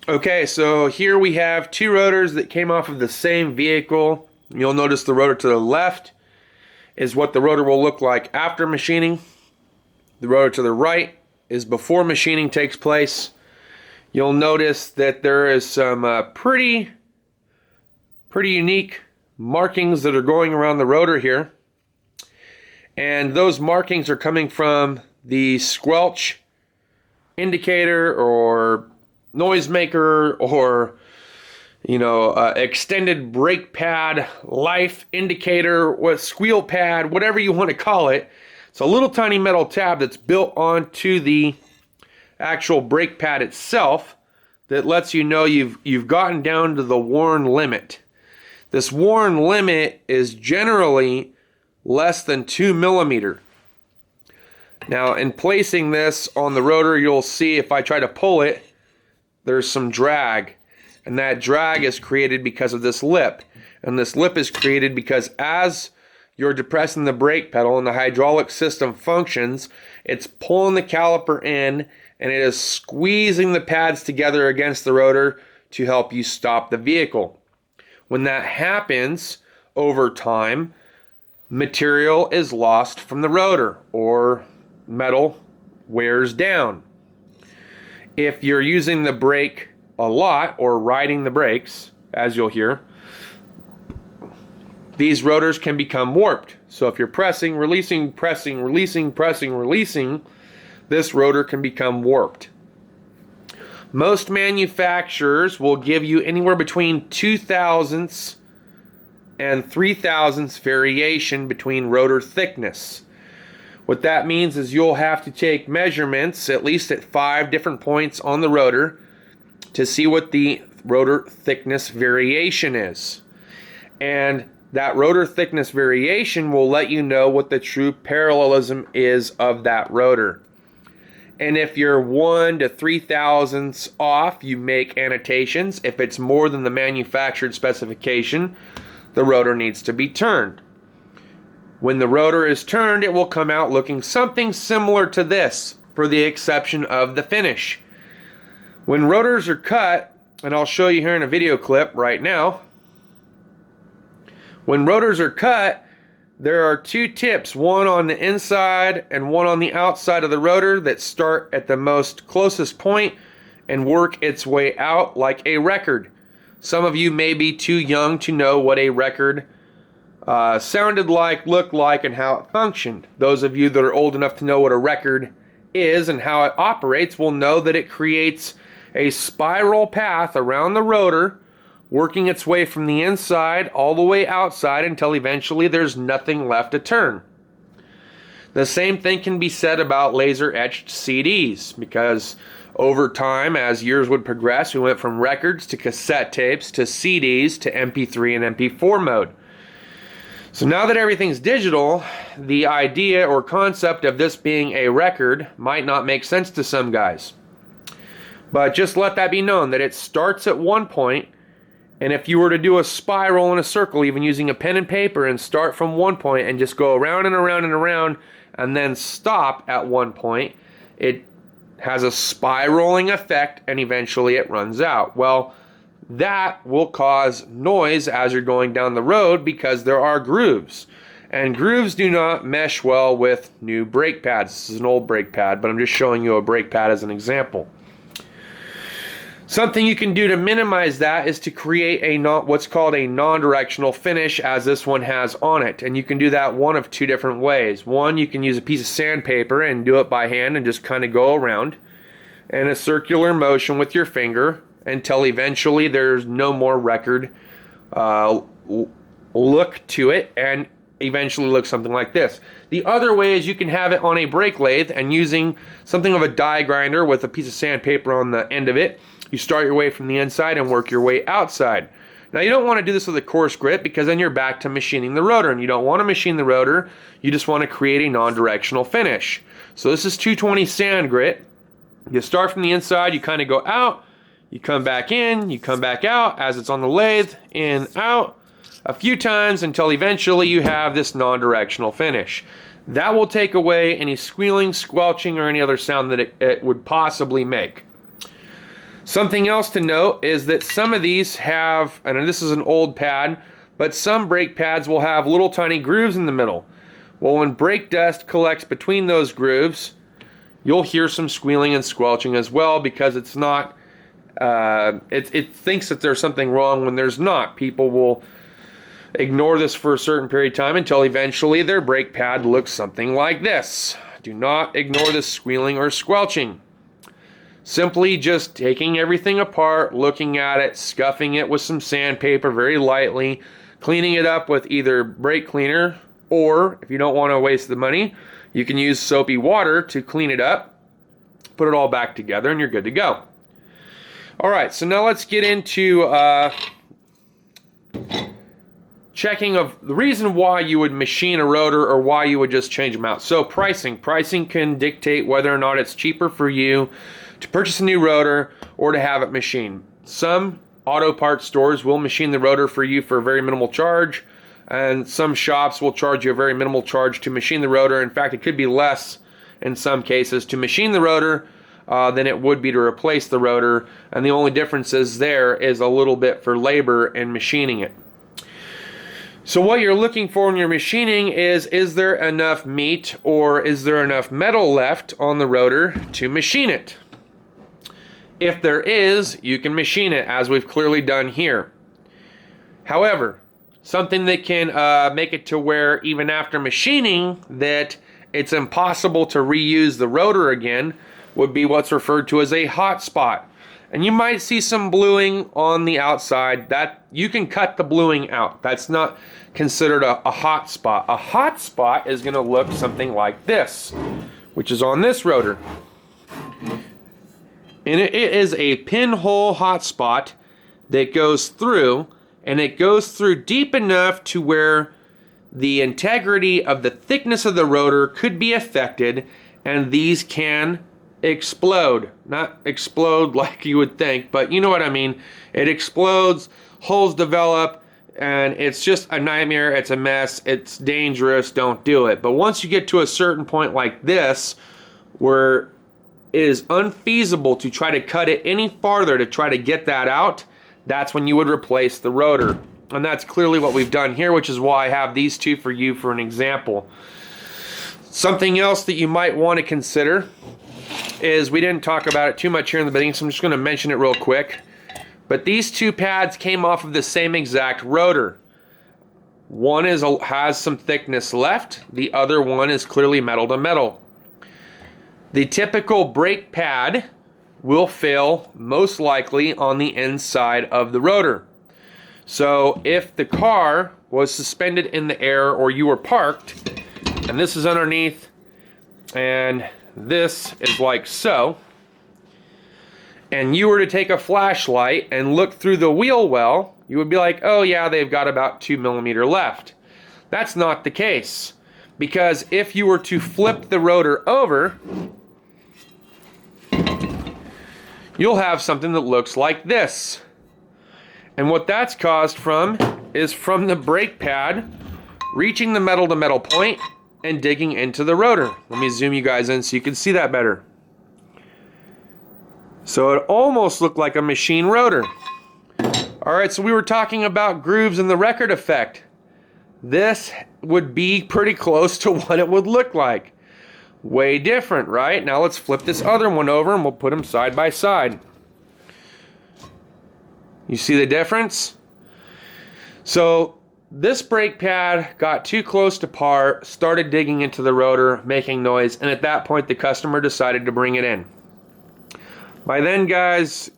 Okay, so here we have two rotors that came off of the same vehicle. You'll notice the rotor to the left is what the rotor will look like after machining. The rotor to the right is before machining takes place. You'll notice that there is some pretty unique markings that are going around the rotor here. And those markings are coming from the squelch indicator or noisemaker or extended brake pad life indicator, what squeal pad, whatever you want to call it. It's a little tiny metal tab that's built onto the actual brake pad itself that lets you know you've gotten down to the worn limit. This worn limit is generally less than 2 millimeter. Now, in placing this on the rotor, you'll see if I try to pull it, there's some drag. And that drag is created because of this lip. And this lip is created because as you're depressing the brake pedal and the hydraulic system functions, it's pulling the caliper in and it is squeezing the pads together against the rotor to help you stop the vehicle. When that happens over time, material is lost from the rotor or metal wears down. If you're using the brake a lot or riding the brakes, as you'll hear, these rotors can become warped. So if you're pressing, releasing, pressing, releasing, pressing, releasing, this rotor can become warped. Most manufacturers will give you anywhere between 2/1000ths and 3/1000ths variation between rotor thickness. What that means is you'll have to take measurements at least at 5 different points on the rotor to see what the rotor thickness variation is. And that rotor thickness variation will let you know what the true parallelism is of that rotor. And if you're 1 to 3/1000ths off, you make annotations. If it's more than the manufactured specification, the rotor needs to be turned. When the rotor is turned, it will come out looking something similar to this, for the exception of the finish. When rotors are cut, and I'll show you here in a video clip right now, when rotors are cut, there are 2 tips, one on the inside and one on the outside of the rotor that start at the most closest point and work its way out like a record. Some of you may be too young to know what a record sounded like, looked like, and how it functioned. Those of you that are old enough to know what a record is and how it operates will know that it creates a spiral path around the rotor, working its way from the inside all the way outside until eventually there's nothing left to turn. The same thing can be said about laser etched CDs, because over time, as years would progress, we went from records to cassette tapes to CDs to MP3 and MP4 mode. So now that everything's digital, the idea or concept of this being a record might not make sense to some guys. But just let that be known that it starts at one point, and if you were to do a spiral in a circle, even using a pen and paper, and start from one point and just go around and around and around and then stop at one point, it has a spiraling effect and eventually it runs out. Well, that will cause noise as you're going down the road because there are grooves. And grooves do not mesh well with new brake pads. This is an old brake pad, but I'm just showing you a brake pad as an example. Something you can do to minimize that is to create what's called a non-directional finish, as this one has on it. And you can do that one of 2 different ways. One, you can use a piece of sandpaper and do it by hand and just kind of go around in a circular motion with your finger until eventually there's no more record look to it, and eventually look something like this. The other way is you can have it on a brake lathe and using something of a die grinder with a piece of sandpaper on the end of it. You start your way from the inside and work your way outside. Now, you don't want to do this with a coarse grit because then you're back to machining the rotor, and you don't want to machine the rotor. You just want to create a non-directional finish. So this is 220 sand grit. You start from the inside, you kind of go out, you come back in, you come back out as it's on the lathe, in, out, a few times until eventually you have this non-directional finish. That will take away any squealing, squelching, or any other sound that it would possibly make. Something else to note is that some of these have, and this is an old pad, but some brake pads will have little tiny grooves in the middle. Well, when brake dust collects between those grooves, you'll hear some squealing and squelching as well, because it's not, it thinks that there's something wrong when there's not. People will ignore this for a certain period of time until eventually their brake pad looks something like this. Do not ignore the squealing or squelching. Simply just taking everything apart, looking at it, scuffing it with some sandpaper very lightly, cleaning it up with either brake cleaner, or if you don't want to waste the money, you can use soapy water to clean it up, put it all back together, and you're good to go. Alright, so now let's get into checking of the reason why you would machine a rotor or why you would just change them out. So pricing. Pricing can dictate whether or not it's cheaper for you to purchase a new rotor or to have it machined. Some auto parts stores will machine the rotor for you for a very minimal charge, and some shops will charge you a very minimal charge to machine the rotor. In fact, it could be less in some cases to machine the rotor than it would be to replace the rotor, and the only difference is there is a little bit for labor in machining it. So what you're looking for when you're machining is there enough meat or is there enough metal left on the rotor to machine it? If there is, you can machine it, as we've clearly done here. However, something that can make it to where even after machining that it's impossible to reuse the rotor again would be what's referred to as a hot spot. And you might see some bluing on the outside. That you can cut the bluing out. That's not considered a hot spot. A hot spot is going to look something like this, which is on this rotor. And it is a pinhole hot spot that goes through, and it goes through deep enough to where the integrity of the thickness of the rotor could be affected, and these can explode. Not explode like you would think, but you know what I mean. It explodes, holes develop, and it's just a nightmare. It's a mess. It's dangerous. Don't do it. But once you get to a certain point like this, where it is unfeasible to try to cut it any farther to try to get that out, that's when you would replace the rotor. And that's clearly what we've done here, which is why I have these two for you for an example. Something else that you might want to consider is, we didn't talk about it too much here in the beginning, so I'm just going to mention it real quick. But these two pads came off of the same exact rotor. One has some thickness left. The other one is clearly metal to metal. The typical brake pad will fail most likely on the inside of the rotor. So if the car was suspended in the air or you were parked, and this is underneath, and this is like so, and you were to take a flashlight and look through the wheel well, you would be like, oh yeah, they've got about 2 millimeters left. That's not the case, because if you were to flip the rotor over, you'll have something that looks like this. And what that's caused from is from the brake pad reaching the metal to metal point and digging into the rotor. Let me zoom you guys in so you can see that better. So it almost looked like a machine rotor. Alright, so we were talking about grooves and the record effect. This would be pretty close to what it would look like. Way different, right? Now let's flip this other one over and we'll put them side by side. You see the difference? So this brake pad got too close to par, started digging into the rotor, making noise, and at that point the customer decided to bring it in. By then, guys,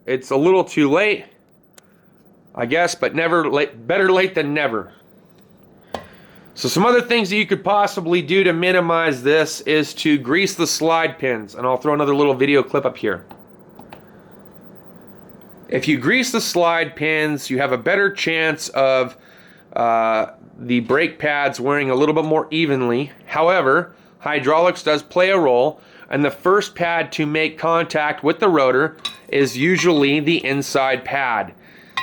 it's a little too late, I guess, but never late, better late than never. So some other things that you could possibly do to minimize this is to grease the slide pins, and I'll throw another little video clip up here. If you grease the slide pins, you have a better chance of the brake pads wearing a little bit more evenly. However, hydraulics does play a role, and the first pad to make contact with the rotor is usually the inside pad.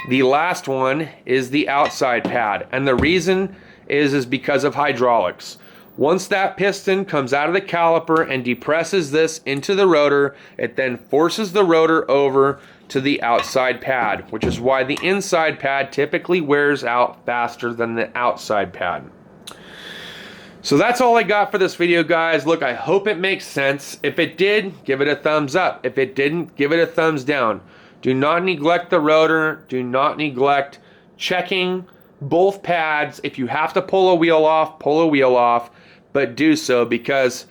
The last one is the outside pad, and the reason is because of hydraulics. Once that piston comes out of the caliper and depresses this into the rotor, it then forces the rotor over to the outside pad, which is why the inside pad typically wears out faster than the outside pad. So that's all I got for this video, guys. Look, I hope it makes sense. If it did, give it a thumbs up. If it didn't, give it a thumbs down. Do not neglect the rotor. Do not neglect checking both pads. If you have to pull a wheel off, pull a wheel off, but do so, because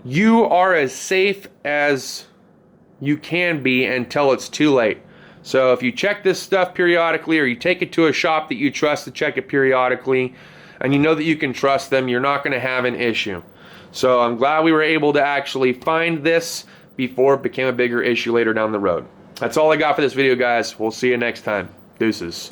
you are as safe as you can be until it's too late. So if you check this stuff periodically, or you take it to a shop that you trust to check it periodically, and you know that you can trust them, you're not going to have an issue. So I'm glad we were able to actually find this before it became a bigger issue later down the road. That's all I got for this video, guys. We'll see you next time. Deuces.